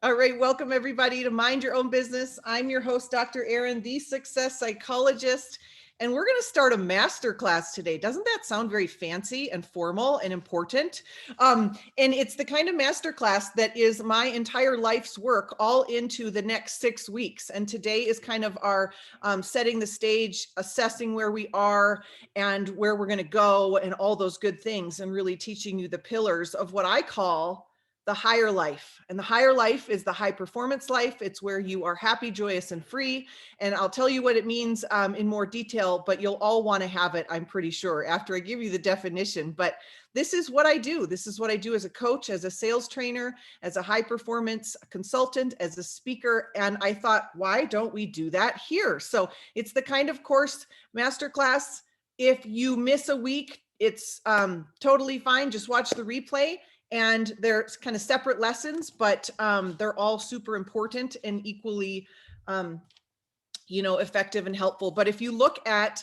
All right, welcome everybody to Mind Your Own Business. I'm your host, Dr. Erin, the success psychologist, and we're going to start a masterclass today. Doesn't that sound very fancy and formal and important? And it's the kind of masterclass that is my entire life's work all into the next 6 weeks. And today is kind of our setting the stage, assessing where we are and where we're going to go and all those good things, and really teaching you the pillars of what I call the higher life. And the higher life is the high performance life. It's where you are happy, joyous, and free. And I'll tell you what it means in more detail, but you'll all want to have it, I'm pretty sure, after I give you the definition. But this is what I do. This is what I do as a coach, as a sales trainer, as a high performance consultant, as a speaker. And I thought, why don't we do that here? So it's the kind of course masterclass. If you miss a week, it's totally fine. Just watch the replay. And they're kind of separate lessons, but they're all super important and equally, effective and helpful. But if you look at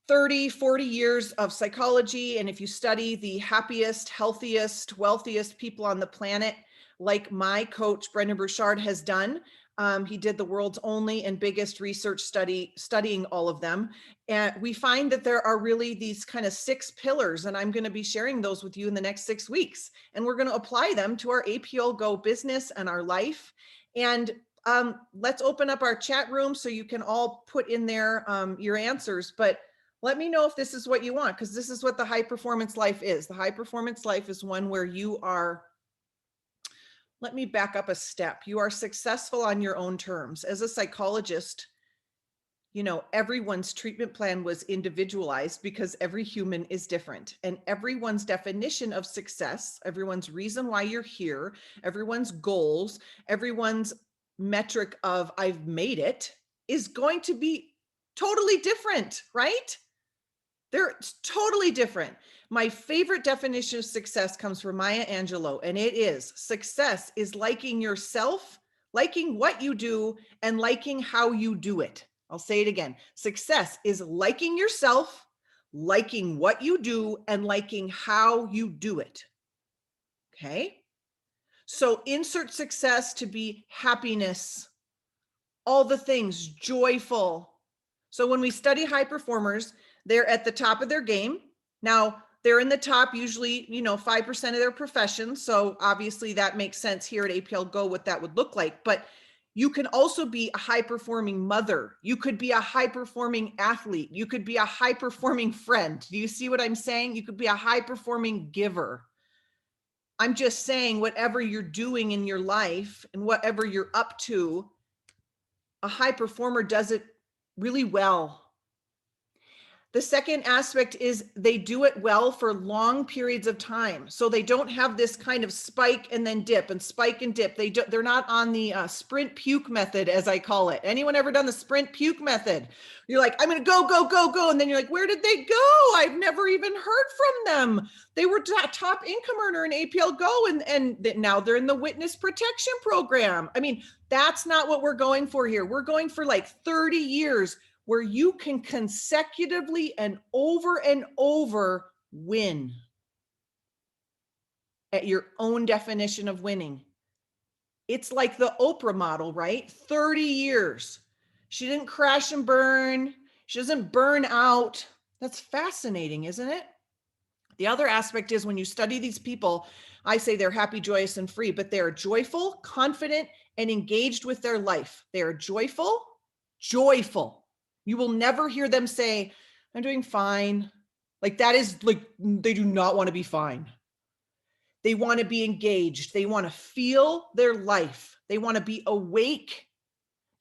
30, 40 years of psychology, and if you study the happiest, healthiest, wealthiest people on the planet, like my coach, Brendon Burchard, has done, he did the world's only and biggest research study studying all of them. And we find that there are really these kind of 6 pillars, and I'm going to be sharing those with you in the next 6 weeks. And we're going to apply them to our APL Go business and our life. And let's open up our chat room so you can all put in there your answers. But let me know if this is what you want, because this is what the high performance life is. The high performance life is one where you are, let me back up a step. You are successful on your own terms. As a psychologist, everyone's treatment plan was individualized because every human is different, and everyone's definition of success, everyone's reason why you're here, everyone's goals, everyone's metric of I've made it is going to be totally different, right? They're totally different. My favorite definition of success comes from Maya Angelou, and it is success is liking yourself, liking what you do, and liking how you do it. I'll say it again. Success is liking yourself, liking what you do, and liking how you do it. Okay? So insert success to be happiness, all the things, joyful. So when we study high performers, they're at the top of their game. Now, they're in the top usually, 5% of their profession. So obviously that makes sense here at APL Go, what that would look like. But you can also be a high performing mother. You could be a high performing athlete. You could be a high performing friend. Do you see what I'm saying? You could be a high performing giver. I'm just saying whatever you're doing in your life and whatever you're up to, a high performer does it really well. The second aspect is they do it well for long periods of time. So they don't have this kind of spike and then dip and spike and dip. They're not on the sprint puke method, as I call it. Anyone ever done the sprint puke method? You're like, I'm going to go, go, go, go. And then you're like, where did they go? I've never even heard from them. They were top income earner in APL Go, and now they're in the witness protection program. I mean, that's not what we're going for here. We're going for like 30 years where you can consecutively and over win at your own definition of winning. It's like the Oprah model, right? 30 years. She didn't crash and burn. She doesn't burn out. That's fascinating, isn't it? The other aspect is when you study these people, I say they're happy, joyous, and free, but they're joyful, confident, and engaged with their life. They are joyful. You will never hear them say, I'm doing fine. Like that is like, they do not want to be fine. They want to be engaged. They want to feel their life. They want to be awake,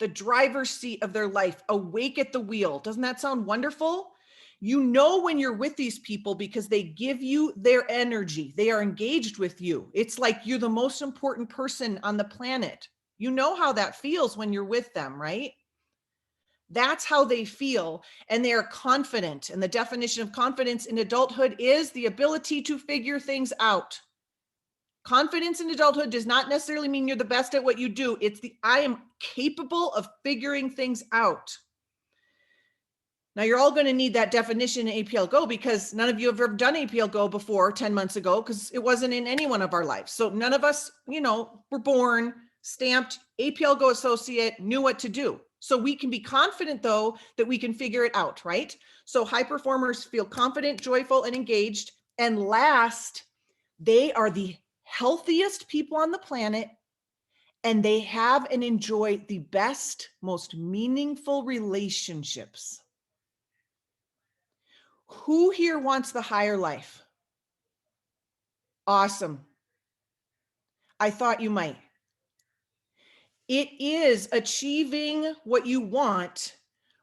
the driver's seat of their life, awake at the wheel. Doesn't that sound wonderful? You know when you're with these people because they give you their energy. They are engaged with you. It's like you're the most important person on the planet. You know how that feels when you're with them, right? That's how they feel, and they are confident. And the definition of confidence in adulthood is the ability to figure things out. Confidence in adulthood does not necessarily mean you're the best at what you do. It's I am capable of figuring things out. Now you're all going to need that definition in APL Go because none of you have ever done APL Go before 10 months ago because it wasn't in any one of our lives. So none of us, were born, stamped APL Go associate, knew what to do. So we can be confident though that we can figure it out, right? So high performers feel confident, joyful, and engaged. And last, they are the healthiest people on the planet, and they have and enjoy the best, most meaningful relationships. Who here wants the higher life? Awesome. I thought you might. It is achieving what you want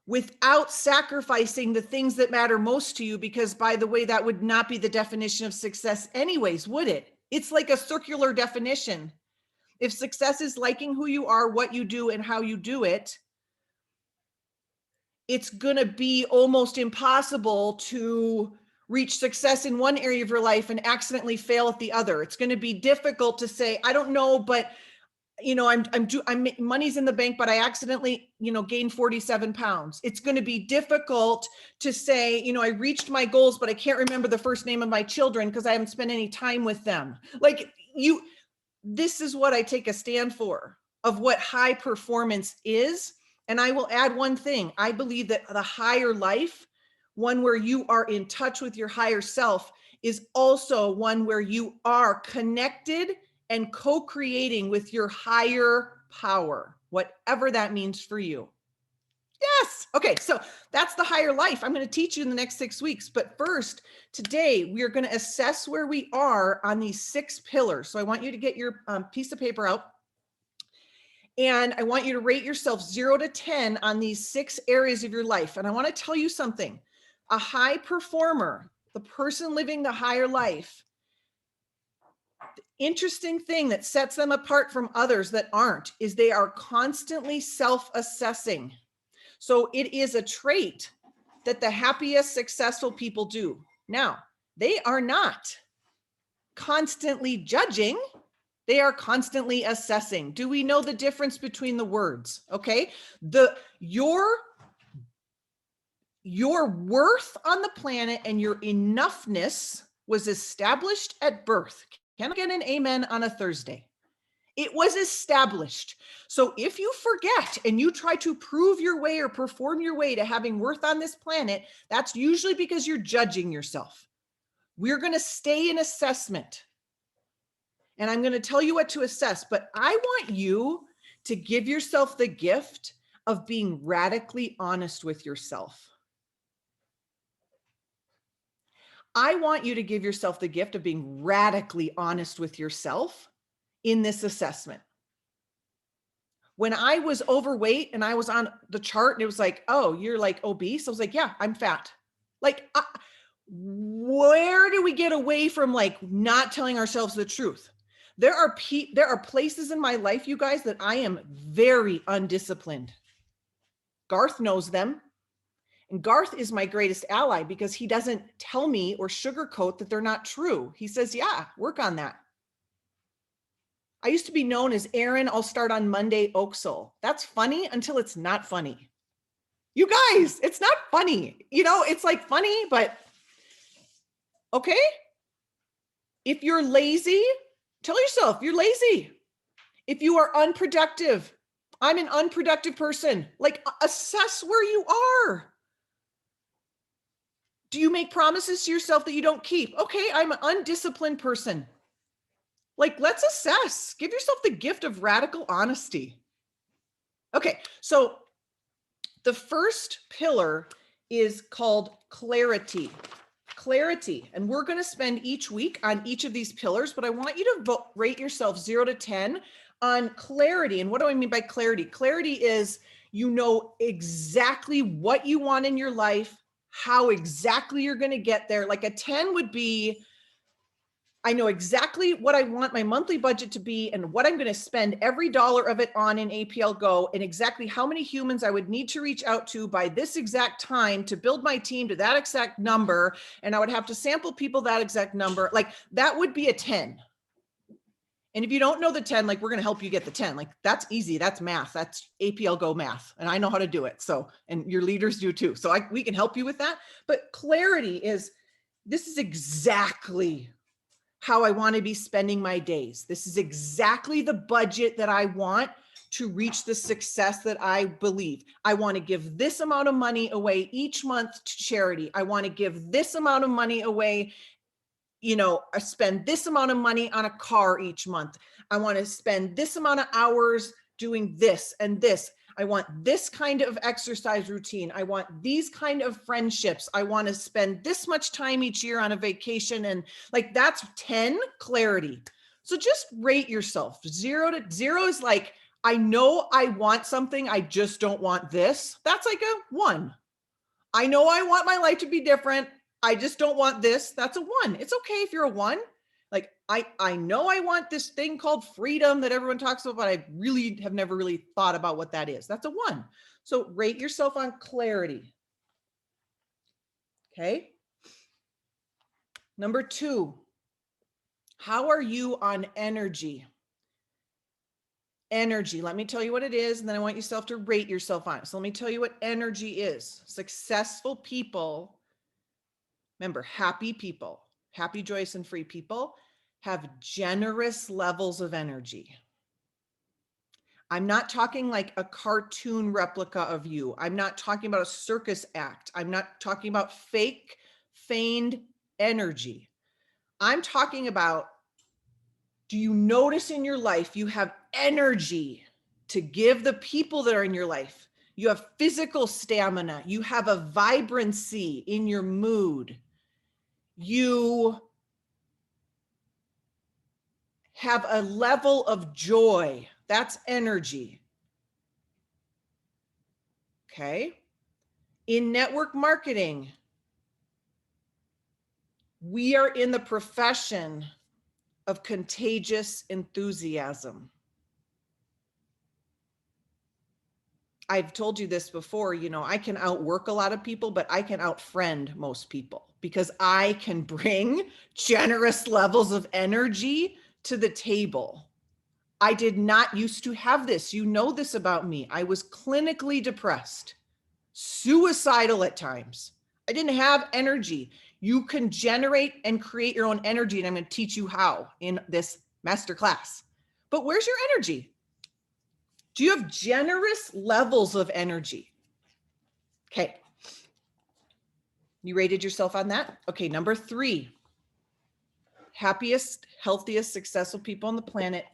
without sacrificing the things that matter most to you, because by the way, that would not be the definition of success anyways, would it? It's like a circular definition. If success is liking who you are, what you do, and how you do it, it's going to be almost impossible to reach success in one area of your life and accidentally fail at the other. It's going to be difficult to say, I don't know, but I'm money's in the bank, but I accidentally, gained 47 pounds. It's going to be difficult to say, I reached my goals, but I can't remember the first name of my children because I haven't spent any time with them. This is what I take a stand for of what high performance is. And I will add one thing. I believe that the higher life, one where you are in touch with your higher self, is also one where you are connected and co-creating with your higher power, whatever that means for you. Yes. Okay. So that's the higher life. I'm going to teach you in the next 6 weeks. But first, today, we are going to assess where we are on these 6 pillars. So I want you to get your piece of paper out. And I want you to rate yourself 0 to 10 on these 6 areas of your life. And I want to tell you something. A high performer, the person living the higher life, the interesting thing that sets them apart from others that aren't is they are constantly self-assessing. So it is a trait that the happiest, successful people do. Now, they are not constantly judging. They are constantly assessing. Do we know the difference between the words? Okay. Your worth on the planet and your enoughness was established at birth. Can I get an amen on a Thursday? It was established. So if you forget and you try to prove your way or perform your way to having worth on this planet, that's usually because you're judging yourself. We're going to stay in assessment. And I'm going to tell you what to assess, but I want you to give yourself the gift of being radically honest with yourself. I want you to give yourself the gift of being radically honest with yourself in this assessment. When I was overweight and I was on the chart and it was like, oh, you're like obese. I was like, yeah, I'm fat. Where do we get away from not telling ourselves the truth? There are places in my life, you guys, that I am very undisciplined. Garth knows them. And Garth is my greatest ally because he doesn't tell me or sugarcoat that they're not true. He says, yeah, work on that. I used to be known as Erin, I'll start on Monday, Oksol. That's funny until it's not funny. You guys, it's not funny. It's funny, but okay. If you're lazy, tell yourself you're lazy. If you are unproductive, I'm an unproductive person. Assess where you are. Do you make promises to yourself that you don't keep? Okay, I'm an undisciplined person. Let's assess. Give yourself the gift of radical honesty. Okay, so the first pillar is called clarity. Clarity. And we're going to spend each week on each of these pillars, but I want you to rate yourself 0 to 10 on clarity. And what do I mean by clarity? Clarity is exactly what you want in your life, how exactly you're going to get there. A 10 would be, I know exactly what I want my monthly budget to be and what I'm going to spend every dollar of it on in APL Go, and exactly how many humans I would need to reach out to by this exact time to build my team to that exact number. And I would have to sample people that exact number. That would be a 10. And if you don't know the 10, like we're going to help you get the 10. Like that's easy. That's math. That's APL Go math. And I know how to do it. So, and your leaders do too. So we can help you with that. But clarity is, this is exactly how I want to be spending my days. This is exactly the budget that I want to reach the success that I believe. I want to give this amount of money away each month to charity. I want to give this amount of money away. I spend this amount of money on a car each month. I want to spend this amount of hours doing this and this. I want this kind of exercise routine. I want these kind of friendships. I want to spend this much time each year on a vacation. And like, that's 10, clarity. So just rate yourself. 0 to 0 is like, I know I want something. I just don't want this. That's like a 1. I know I want my life to be different. I just don't want this. That's a 1. It's okay if you're a 1. Like, I know I want this thing called freedom that everyone talks about, but I really have never really thought about what that is. That's a 1. So rate yourself on clarity. Okay. Number 2, how are you on energy? Energy. Let me tell you what it is, and then I want yourself to rate yourself on it. So let me tell you what energy is. Successful people, remember, happy people, happy, joyous, and free people have generous levels of energy. I'm not talking like a cartoon replica of you. I'm not talking about a circus act. I'm not talking about fake, feigned energy. I'm talking about, do you notice in your life you have energy to give the people that are in your life? You have physical stamina. You have a vibrancy in your mood. You have a level of joy. That's energy. Okay. In network marketing, we are in the profession of contagious enthusiasm. I've told you this before, I can outwork a lot of people, but I can outfriend most people because I can bring generous levels of energy to the table. I did not used to have this. You know this about me. I was clinically depressed, suicidal at times. I didn't have energy. You can generate and create your own energy, and I'm going to teach you how in this masterclass. But where's your energy? Do you have generous levels of energy? Okay. You rated yourself on that? Okay, number 3. Happiest, healthiest, successful people on the planet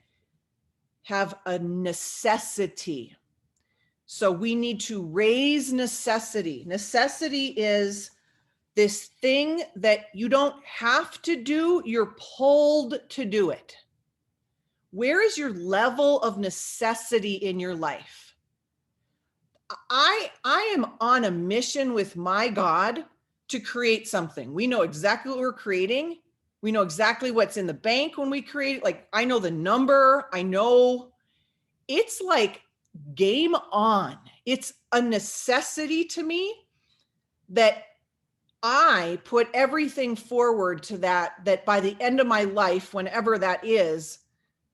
have a necessity. So we need to raise necessity. Necessity is this thing that you don't have to do, you're pulled to do it. Where is your level of necessity in your life? I am on a mission with my God to create something. We know exactly what we're creating. We know exactly what's in the bank when we create it. Like, I know the number. I know it's like game on. It's a necessity to me that I put everything forward to that by the end of my life, whenever that is,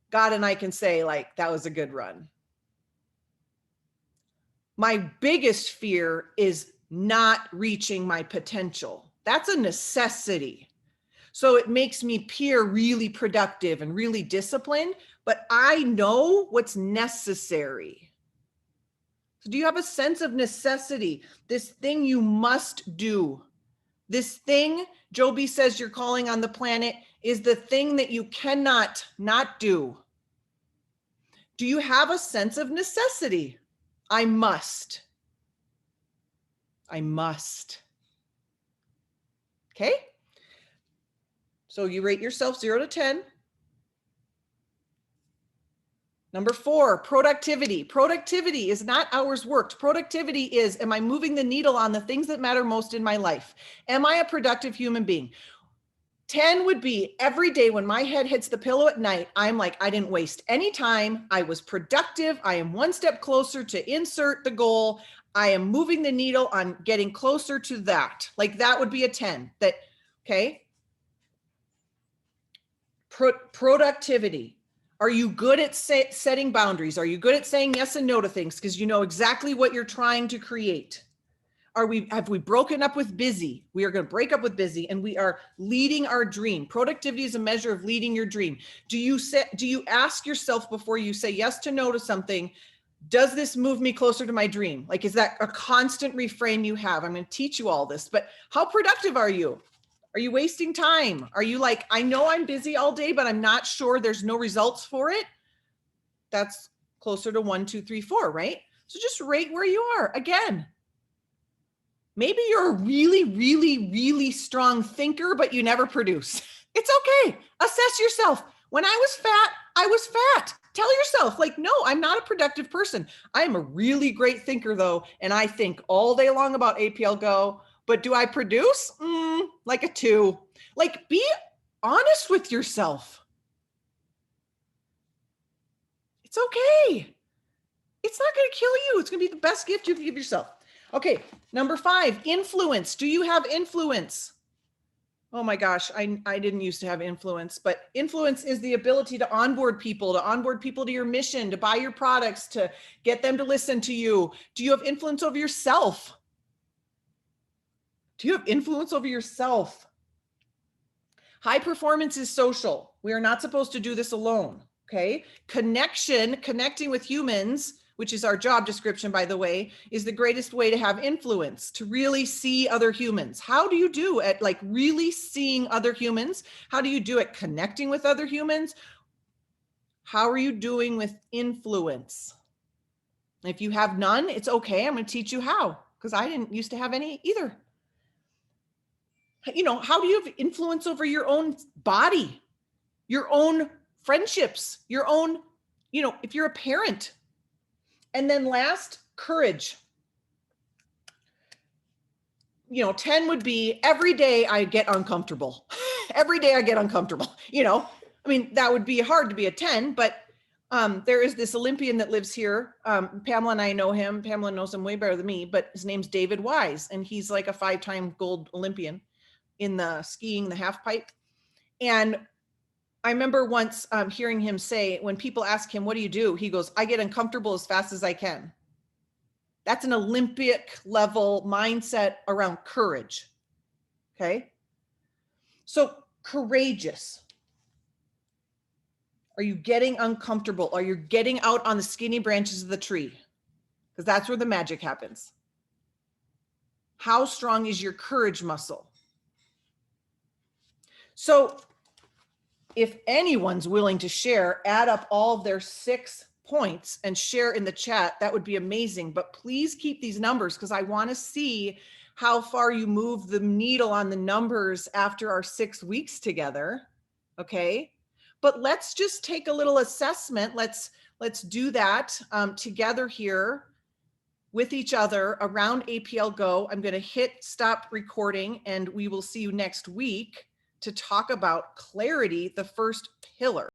God and I can say, like, that was a good run. My biggest fear is not reaching my potential. That's a necessity. So it makes me appear really productive and really disciplined, but I know what's necessary. So do you have a sense of necessity? This thing you must do. This thing Joby says you're calling on the planet is the thing that you cannot not do. Do you have a sense of necessity? I must. I must. Okay. So you rate yourself 0 to 10. Number 4, productivity. Productivity is not hours worked. Productivity is, am I moving the needle on the things that matter most in my life? Am I a productive human being? 10 would be every day when my head hits the pillow at night, I'm like, I didn't waste any time. I was productive. I am one step closer to insert the goal. I am moving the needle on getting closer to that. Like, that would be a 10. Okay. Productivity. Are you good at setting boundaries? Are you good at saying yes and no to things because you know exactly what you're trying to create? Have we broken up with busy? We are going to break up with busy, and we are leading our dream. Productivity is a measure of leading your dream. Do you ask yourself before you say yes to no to something, does this move me closer to my dream? Like, is that a constant reframe you have? I'm going to teach you all this, but how productive are you? Are you wasting time? Are you like, I know I'm busy all day, but I'm not sure, there's no results for it? That's closer to 1, 2, 3, 4, right? So just rate where you are. Again, maybe you're a really, really, really strong thinker, but you never produce. It's okay. Assess yourself. When I was fat, I was fat. Tell yourself, like, no, I'm not a productive person. I am a really great thinker, though, and I think all day long about APL Go. But do I produce? Like a 2. Like, be honest with yourself. It's okay. It's not going to kill you. It's going to be the best gift you can give yourself. Okay, number 5, influence. Do you have influence? Oh my gosh, I didn't used to have influence, but influence is the ability to onboard people to your mission, to buy your products, to get them to listen to you. Do you have influence over yourself? Do you have influence over yourself? High performance is social. We are not supposed to do this alone, okay? Connecting with humans, which is our job description, by the way, is the greatest way to have influence, to really see other humans. How do you do at like really seeing other humans? How do you do it connecting with other humans? How are you doing with influence? If you have none, it's okay. I'm going to teach you how, because I didn't used to have any either. You know, how do you have influence over your own body, your own friendships, your own, you know, if you're a parent? And then last, courage. You know, 10 would be every day I get uncomfortable. Every day I get uncomfortable. You know, I mean, that would be hard to be a 10, but there is this Olympian that lives here. Pamela and I know him. Pamela knows him way better than me, but his name's David Wise, and he's like a 5-time gold Olympian in the skiing, the half pipe. And I remember once hearing him say, when people ask him, what do you do? He goes, I get uncomfortable as fast as I can. That's an Olympic level mindset around courage. Okay. So courageous. Are you getting uncomfortable? Are you getting out on the skinny branches of the tree? Because that's where the magic happens. How strong is your courage muscle? So if anyone's willing to share, add up all of their 6 points and share in the chat, that would be amazing. But please keep these numbers, because I want to see how far you move the needle on the numbers after our 6 weeks together. Okay. But let's just take a little assessment. Let's do that together here with each other around APL Go. I'm going to hit stop recording, and we will see you next week to talk about clarity, the first pillar.